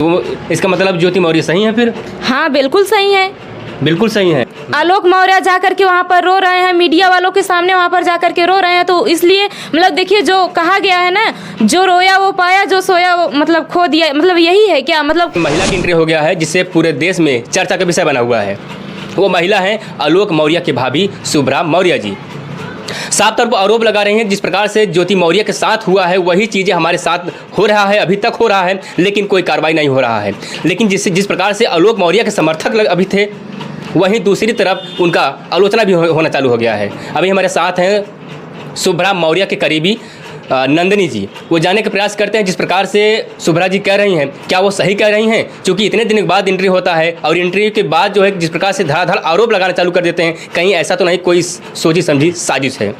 तो इसका मतलब ज्योति मौर्य सही है फिर? हाँ बिल्कुल सही है। बिल्कुल सही है। आलोक मौर्य जा करके वहाँ पर रो रहे हैं, मीडिया वालों के सामने वहाँ पर जा करके रो रहे हैं, तो इसलिए मतलब देखिए जो कहा गया है ना, जो रोया वो पाया, जो सोया वो मतलब खो दिया, मतलब यही है क्या? मतलब महिला की एंट्री हो गया है जिससे पूरे देश में चर्चा का विषय बना हुआ है। वो महिला है आलोक मौर्य की भाभी शुभ्रा मौर्य जी। साफ तौर पर आरोप लगा रहे हैं जिस प्रकार से ज्योति मौर्य के साथ हुआ है वही चीज़ें हमारे साथ हो रहा है, अभी तक हो रहा है, लेकिन कोई कार्रवाई नहीं हो रहा है। लेकिन जिस प्रकार से आलोक मौर्य के समर्थक अभी थे, वहीं दूसरी तरफ उनका आलोचना भी होना चालू हो गया है। अभी हमारे साथ हैं शुभ्रा मौर्य के करीबी नंदिनी जी। वो जानने का प्रयास करते हैं जिस प्रकार से शुभ्रा जी कह रही हैं, क्या वो सही कह रही हैं? क्योंकि इतने दिन के बाद इंटरव्यू होता है और इंटरव्यू के बाद जो है जिस प्रकार से धड़ाधड़ आरोप लगाना चालू कर देते हैं, कहीं ऐसा तो नहीं कोई सोची समझी साजिश है?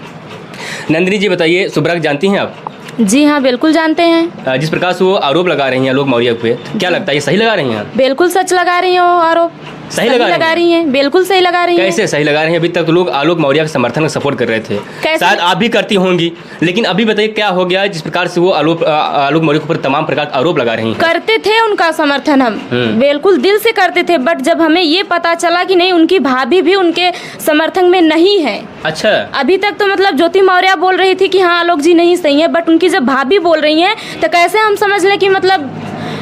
नंदिनी जी बताइए, शुभ्रा को जानती हैं आप? जी हाँ बिल्कुल जानते हैं। जिस प्रकार से वो आरोप लगा रही हैं आलोक मौर्य पे, क्या लगता है ये सही लगा रही हैं? बिल्कुल सच लगा रही हैं, वो आरोप सही लगा रही हैं, बिल्कुल सही लगा रही हैं। कैसे सही लगा रही हैं? अभी तक तो लोग आलोक मौर्य के समर्थन में सपोर्ट कर रहे थे, शायद आप भी करती होंगी, लेकिन अभी बताइए क्या हो गया जिस प्रकार से वो आलोक मौर्य के ऊपर तमाम प्रकार के आरोप लगा रही हैं? करते थे उनका समर्थन हम बिल्कुल दिल से करते थे, बट जब हमें ये पता चला कि नहीं उनकी भाभी भी उनके समर्थन में नहीं है। अच्छा, अभी तक तो मतलब ज्योति मौर्य बोल रही थी कि हाँ आलोक जी नहीं सही है, बट उनकी जब भाभी बोल रही हैं तो कैसे हम समझ लें कि मतलब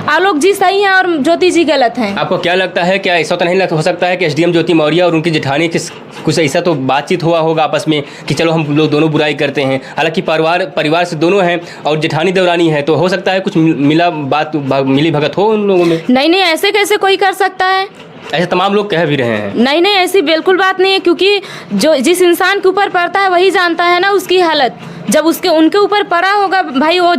आलोक जी सही हैं और ज्योति जी गलत हैं? आपको क्या लगता है, क्या ऐसा तो नहीं हो सकता है कि एसडीएम ज्योति मौर्य और उनकी जेठानी की कुछ ऐसा तो बातचीत हुआ होगा आपस में कि चलो हम लोग दोनों बुराई करते हैं? हालांकि परिवार से दोनों हैं और जेठानी देवरानी है, तो हो सकता है कुछ मिली भगत हो उन लोगों में। नहीं नहीं, ऐसे कैसे कोई कर सकता है? ऐसे तमाम लोग कह भी रहे हैं। नहीं नहीं, ऐसी बिल्कुल बात नहीं है, क्योंकि जो जिस इंसान के ऊपर पड़ता है वही जानता है ना उसकी हालत। जब उनके ऊपर पड़ा होगा भाई, वो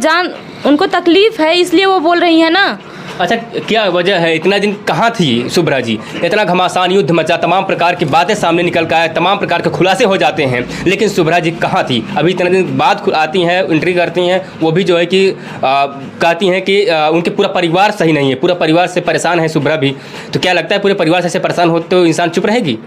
उनको तकलीफ है इसलिए वो बोल रही है ना। अच्छा, क्या वजह है? इतना दिन कहाँ थी शुभ्रा जी? इतना घमासान युद्ध मचा, तमाम प्रकार की बातें सामने निकल कर आए, तमाम प्रकार के खुलासे हो जाते हैं, लेकिन शुभ्रा जी कहाँ थी? अभी इतने दिन बाद आती हैं, एंट्री करती हैं, वो भी जो है कि कहती हैं कि उनके पूरा परिवार सही नहीं है, पूरा परिवार से परेशान है शुभ्रा भी। तो क्या लगता है पूरे परिवार से ऐसे परेशान हो तो इंसान चुप रहेगी?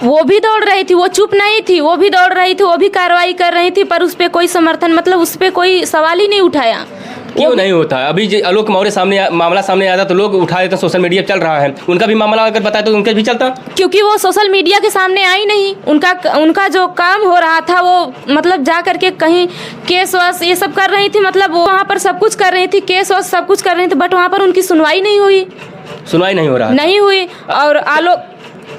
वो भी दौड़ रही थी, वो चुप नहीं थी, वो भी दौड़ रही थी, वो भी कार्रवाई कर रही थी, पर उस पर कोई समर्थन मतलब उस पर कोई सवाल ही नहीं उठाया। क्यों नहीं होता? अभी आलोक मौर्य मामला सामने आया तो लोग उठा देते, सोशल मीडिया चल रहा है, उनका भी मामला अगर बताए तो उनका भी चलता। क्योंकि वो सोशल मीडिया के सामने आई नहीं, उनका जो काम हो रहा था वो मतलब जा करके कहीं केस वास ये सब कर रही थी, मतलब वो वहाँ पर सब कुछ कर रही थी, केस वास सब कुछ कर रही थी, बट वहाँ पर उनकी सुनवाई नहीं हुई। सुनवाई नहीं हो रहा? नहीं हुई। और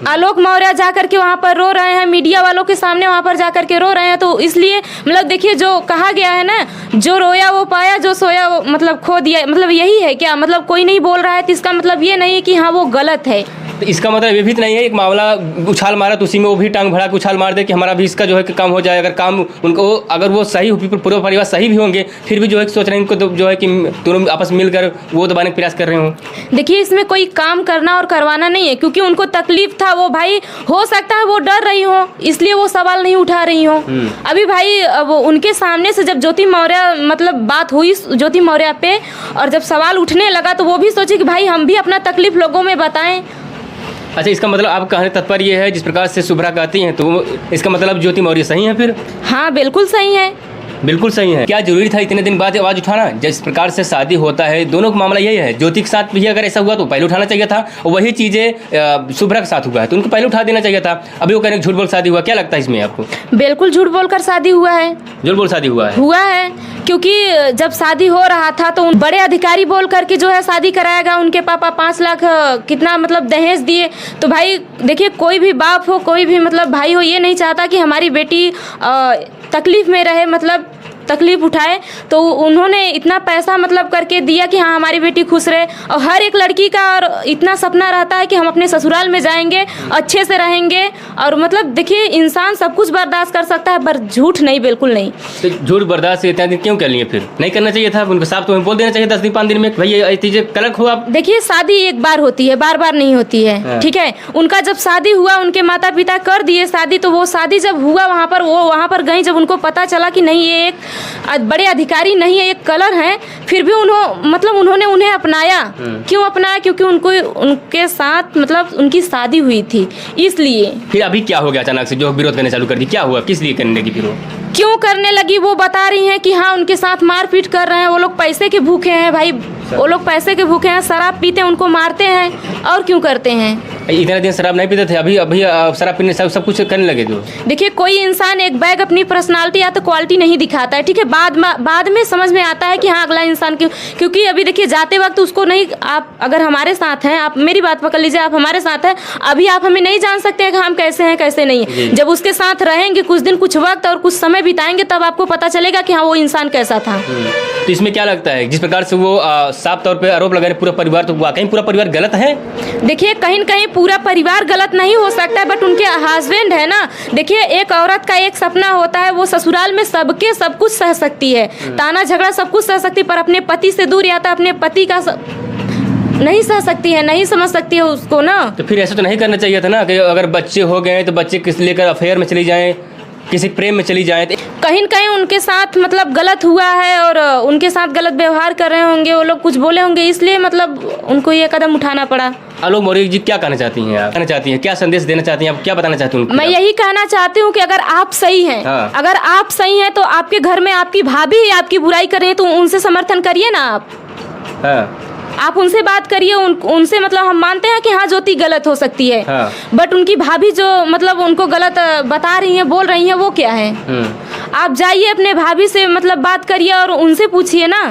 आलोक मौर्य जा करके वहाँ पर रो रहे हैं, मीडिया वालों के सामने वहाँ पर जा करके रो रहे हैं, तो इसलिए मतलब देखिए जो कहा गया है ना, जो रोया वो पाया, जो सोया वो मतलब खो दिया, मतलब यही है क्या? मतलब कोई नहीं बोल रहा है तो इसका मतलब ये नहीं है कि हाँ वो गलत है। तो इसका मतलब ये भी तो नहीं है एक मामला उछाल मारा तो उसी में वो भी टांग भरा के उछाल मार दे कि हमारा भी इसका जो है कि काम हो जाए। अगर काम उनको अगर वो सही पूरे परिवार सही भी होंगे, फिर भी जो है सोच रहे हैं इनको जो है कि दोनों आपस में मिलकर वो दबाने का प्रयास कर रहे हो। देखिए इसमें कोई काम करना और करवाना नहीं है, क्योंकि उनको तकलीफ था, वो भाई हो सकता है वो डर रही हो इसलिए वो सवाल नहीं उठा रही हो। अभी भाई वो उनके सामने से जब ज्योति मौर्य मतलब बात हुई ज्योति मौर्य पे, और जब सवाल उठने लगा तो वो भी सोचे कि भाई हम भी अपना तकलीफ लोगों में बताएं। अच्छा, इसका मतलब आप कहने तात्पर्य ये है जिस प्रकार से शुभ्रा कहती हैं, तो इसका मतलब ज्योति मौर्य सही है फिर? हाँ बिल्कुल सही है। बिल्कुल सही है। क्या जरूरी था इतने दिन बाद आवाज़ उठाना? जिस प्रकार से शादी होता है, दोनों का मामला यही है। ज्योति के साथ भी अगर ऐसा हुआ तो पहले उठाना चाहिए था, और वही चीज़ें शुभ्रा के साथ हुआ है तो उनको पहले उठा देना चाहिए था। अभी वो कहने झूठ बोल शादी हुआ, क्या लगता है इसमें आपको? बिल्कुल झूठ बोलकर शादी हुआ है। झूठ बोल शादी हुआ है, क्योंकि जब शादी हो रहा था तो बड़े अधिकारी बोल करके जो है शादी कराएगा, उनके पापा 5 लाख कितना मतलब दहेज दिए। तो भाई देखिए कोई भी बाप हो, कोई भी मतलब भाई हो, ये नहीं चाहता कि हमारी बेटी तकलीफ में रहे, मतलब तकलीफ उठाए, तो उन्होंने इतना पैसा मतलब करके दिया कि हाँ हमारी बेटी खुश रहे। और हर एक लड़की का और इतना सपना रहता है कि हम अपने ससुराल में जाएंगे, अच्छे से रहेंगे, और मतलब देखिए इंसान सब कुछ बर्दाश्त कर सकता है पर झूठ नहीं, बिल्कुल नहीं। तो झूठ बर्दाश्त इतना दिन क्यों कर लिए? फिर नहीं करना चाहिए था उनको, साफ तो बोल देना चाहिए 10 दिन 5 दिन में भाई ये चीजें कलक हुआ। देखिए शादी एक बार होती है, बार बार नहीं होती है, ठीक है। उनका जब शादी हुआ, उनके माता पिता कर दिए शादी, तो वो शादी जब हुआ वहाँ पर गई, जब उनको पता चला कि नहीं ये एक बड़े अधिकारी नहीं है, एक कलर है, फिर भी उन्होंने उन्हें अपनाया। क्यों अपनाया? क्योंकि उनके साथ मतलब उनकी शादी हुई थी, इसलिए। फिर अभी क्या हो गया अचानक से जो विरोध करने चालू कर दी? क्या हुआ, किस लिए करने लगी फिर वो? क्यों करने लगी वो बता रही हैं कि हाँ उनके साथ मारपीट कर रहे हैं, वो लोग पैसे के भूखे हैं भाई, वो लोग पैसे के भूखे हैं, शराब पीते हैं, उनको मारते हैं और क्यों करते हैं। इतने दिन शराब नहीं पीते थे, अभी अभी शराब पीने सब कुछ करने लगे। तो देखिए कोई इंसान एक बैग अपनी पर्सनालिटी या तो क्वालिटी नहीं दिखाता है, ठीक है, बाद में समझ में आता है कि हाँ अगला इंसान क्यों, क्योंकि अभी देखिए जाते वक्त उसको नहीं, आप अगर हमारे साथ हैं, आप मेरी बात पकड़ लीजिए, आप हमारे साथ हैं, अभी आप हमें नहीं जान सकते हैं कि हम कैसे हैं कैसे नहीं है। जब उसके साथ रहेंगे कुछ दिन कुछ वक्त और कुछ समय बिताएंगे तब आपको पता चलेगा कि हाँ वो इंसान कैसा था। तो इसमें क्या लगता है जिस प्रकार से वो साफ तौर पे आरोप लगा रहे पूरा परिवार, तो वाकई पूरा परिवार गलत है? देखिए कहीं न कहीं पूरा परिवार गलत नहीं हो सकता है, बट उनके हस्बैंड है ना, देखिए एक औरत का एक सपना होता है वो ससुराल में सबके सब कुछ सह सकती है, ताना झगड़ा सब कुछ सह सकती है, पर अपने पति से दूर या तो अपने पति का नहीं सह सकती है, नहीं समझ सकती है उसको ना। तो फिर ऐसा तो नहीं करना चाहिए था ना कि अगर बच्चे हो गए तो बच्चे किस लेकर अफेयर में चली जाएं, किसी प्रेम में चली जाएं। कहीं न कहीं उनके साथ मतलब गलत हुआ है और उनके साथ गलत व्यवहार कर रहे होंगे, वो लोग कुछ बोले होंगे, इसलिए मतलब उनको ये कदम उठाना पड़ा। आलोक मौर्य जी क्या कहना चाहती हैं आप? कहना चाहती हैं क्या संदेश देना चाहती हैं आप, क्या बताना चाहती हैं? मैं यही कहना चाहती हूँ कि अगर आप सही हैं, हाँ। अगर आप सही हैं तो आपके घर में आपकी भाभी ही आपकी बुराई कर रही है तो उनसे समर्थन करिए ना आप। हाँ। आप उनसे बात करिए, उनसे मतलब हम मानते हैं कि हाँ ज्योति गलत हो सकती है, हाँ। बट उनकी भाभी जो मतलब उनको गलत बता रही हैं, बोल रही हैं, वो क्या है। आप जाइए अपने भाभी से मतलब बात करिए और उनसे पूछिए ना।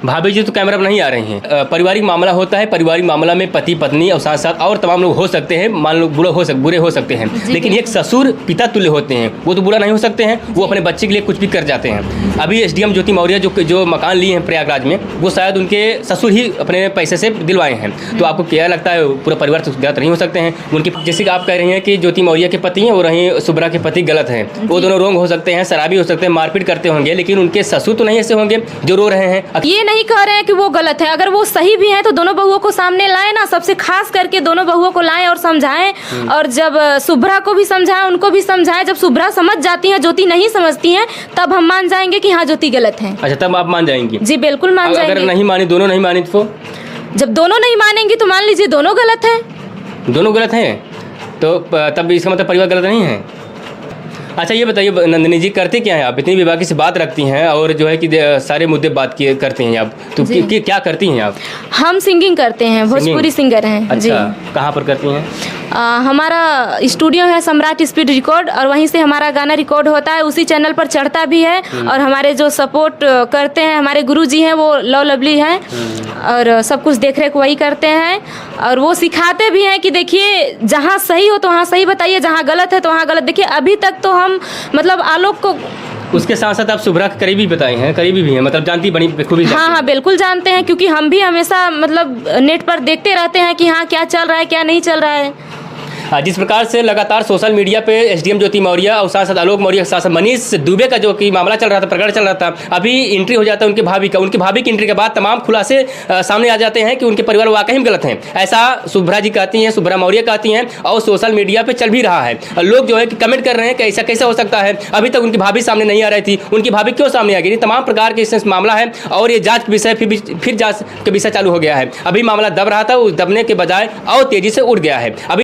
भाभी जी तो कैमरा पर नहीं आ रही हैं। पारिवारिक मामला होता है, पारिवारिक मामला में पति पत्नी और साथ साथ और तमाम लोग हो सकते हैं, मान लो बुरे हो सकते हैं, लेकिन एक ससुर पिता तुल्य होते हैं, वो तो बुरा नहीं हो सकते हैं, वो अपने बच्चे के लिए कुछ भी कर जाते हैं। अभी एसडीएम ज्योति मौर्य जो मकान लिए हैं प्रयागराज में, वो शायद उनके ससुर ही अपने पैसे से दिलवाए हैं। तो आपको क्या लगता है पूरा परिवार तो गलत नहीं हो सकते हैं? उनकी जैसे कि आप कह रही हैं कि ज्योति मौर्य के पति हैं और वहीं शुभ्रा के पति गलत हैं, वो दोनों रोंग हो सकते हैं, शराबी हो सकते हैं, मारपीट करते होंगे, लेकिन उनके ससुर तो नहीं ऐसे होंगे जो रो रहे हैं। ये नहीं कह रहे हैं कि वो गलत है, अगर वो सही भी हैं तो दोनों बहुओं को सामने लाए ना, सबसे खास करके दोनों बहुओं को लाएं और समझाएं, और जब शुभ्रा को भी समझाएं उनको भी समझाएं। जब शुभ्रा समझ जाती हैं, ज्योति नहीं समझती हैं, तब हम मान जाएंगे कि हाँ ज्योति गलत है। अच्छा, तब आप मान जाएंगी? जी बिल्कुल मान जाएंगे। अगर नहीं मानी, दोनों नहीं मानी तो? जब दोनों नहीं मानेंगी तो मान लीजिए दोनों गलत हैं। दोनों गलत हैं तो तब इसका मतलब परिवार गलत नहीं है। अच्छा ये बताइए नंदिनी जी, करते क्या हैं आप? इतनी बेबाकी से बात रखती हैं और जो है कि सारे मुद्दे बात किए करते हैं आप, तो क्या करती हैं आप? हम सिंगिंग करते हैं, भोजपुरी सिंगर हैं। अच्छा, कहाँ पर करती हैं? हमारा स्टूडियो है सम्राट स्पीड रिकॉर्ड, और वहीं से हमारा गाना रिकॉर्ड होता है, उसी चैनल पर चढ़ता भी है। और हमारे जो सपोर्ट करते हैं हमारे गुरुजी हैं वो लव लवली हैं, और सब कुछ देख रेख वही करते हैं, और वो सिखाते भी हैं कि देखिए जहाँ सही हो तो वहाँ सही बताइए, जहाँ गलत है तो वहाँ गलत। देखिए अभी तक तो हम मतलब आलोक को, उसके साथ साथ आप शुभ्रा के करीबी बताए हैं, करीबी भी हैं, मतलब जानती बड़ी खूबी। हाँ बिल्कुल जानते हैं, क्योंकि हम भी हमेशा मतलब नेट पर देखते रहते हैं कि हाँ क्या चल रहा है क्या नहीं चल रहा है। जिस प्रकार से लगातार सोशल मीडिया पे एसडीएम ज्योति मौर्य और साथ साथ आलोक मौर्य के साथ साथ मनीष दुबे का जो कि मामला चल रहा था, प्रकरण चल रहा था, अभी एंट्री हो जाता है उनकी भाभी का। उनकी भाभी की एंट्री के बाद तमाम खुलासे सामने आ जाते हैं कि उनके परिवार वाकई में गलत हैं। ऐसा शुभ्रा जी कहती हैं, शुभ्रा मौर्य कहती हैं, और सोशल मीडिया पे चल भी रहा है। लोग जो है कि कमेंट कर रहे हैं कि ऐसा कैसे हो सकता है, अभी तक उनकी भाभी सामने नहीं आ रही थी, उनकी भाभी क्यों सामने आ गई? तमाम प्रकार के इस मामला है और ये जाँच विषय फिर जाँच का विषय चालू हो गया है। अभी मामला दब रहा था, उस दबने के बजाय और तेजी से उठ गया है। अभी